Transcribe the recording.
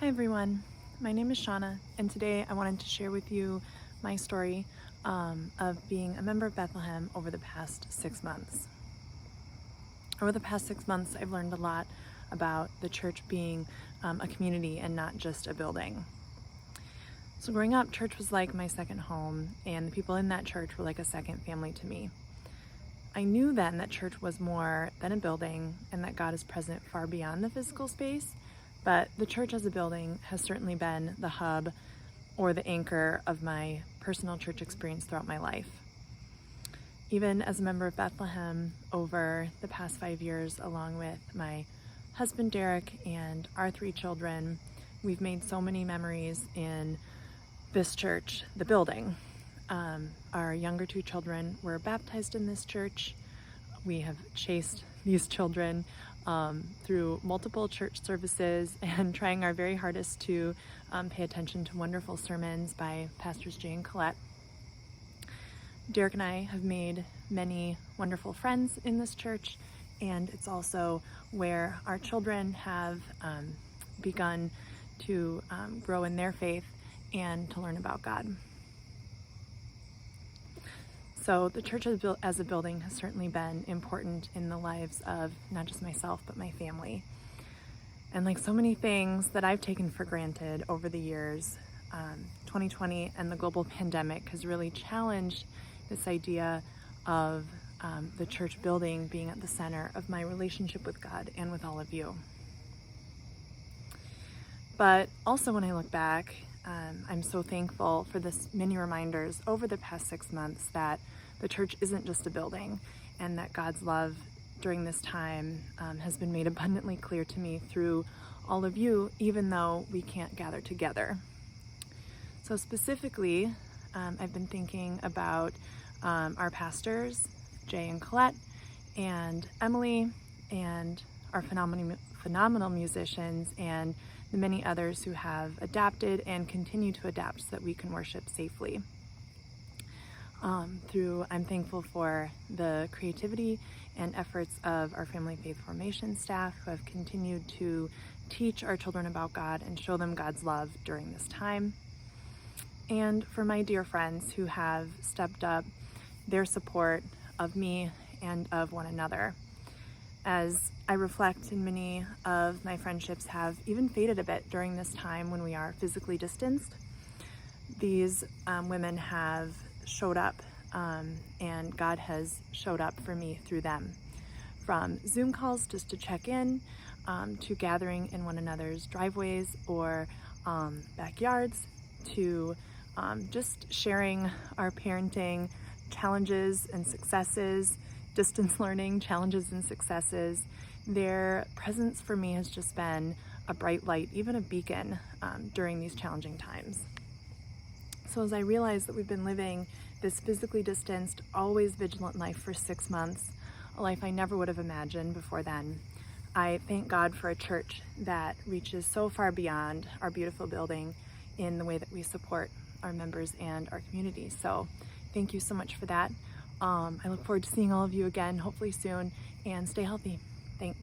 Hi everyone, my name is Shawna, and today I wanted to share with you my story of being a member of Bethlehem over the past 6 months. Over the past 6 months, I've learned a lot about the church being a community and not just a building. So growing up, church was like my second home, and the people in that church were like a second family to me. I knew then that church was more than a building and that God is present far beyond the physical space, but the church as a building has certainly been the hub or the anchor of my personal church experience throughout my life. Even as a member of Bethlehem over the past 5 years, along with my husband Derek and our 3 children, we've made so many memories in this church, the building. Our younger 2 children were baptized in this church. We have chased these children through multiple church services and trying our very hardest to pay attention to wonderful sermons by Pastors Jay and Colette. Derek and I have made many wonderful friends in this church, and it's also where our children have begun to grow in their faith and to learn about God. So the church as a building has certainly been important in the lives of not just myself, but my family. And like so many things that I've taken for granted over the years, 2020 and the global pandemic has really challenged this idea of the church building being at the center of my relationship with God and with all of you. But also when I look back, I'm so thankful for this many reminders over the past 6 months that the church isn't just a building and that God's love during this time has been made abundantly clear to me through all of you, even though we can't gather together. So specifically, I've been thinking about our pastors, Jay and Colette, and Emily, and our phenomenal musicians, and the many others who have adapted and continue to adapt so that we can worship safely. I'm thankful for the creativity and efforts of our family faith formation staff who have continued to teach our children about God and show them God's love during this time. And for my dear friends who have stepped up their support of me and of one another. As I reflect, and many of my friendships have even faded a bit during this time when we are physically distanced, these women have showed up, and God has showed up for me through them. From Zoom calls just to check in, to gathering in one another's driveways or backyards, to just sharing our parenting challenges and successes, distance learning challenges and successes. Their presence for me has just been a bright light, even a beacon during these challenging times. So as I realize that we've been living this physically distanced, always vigilant life for 6 months, a life I never would have imagined before then, I thank God for a church that reaches so far beyond our beautiful building in the way that we support our members and our community. So thank you so much for that. I look forward to seeing all of you again, hopefully soon, and stay healthy. Thanks.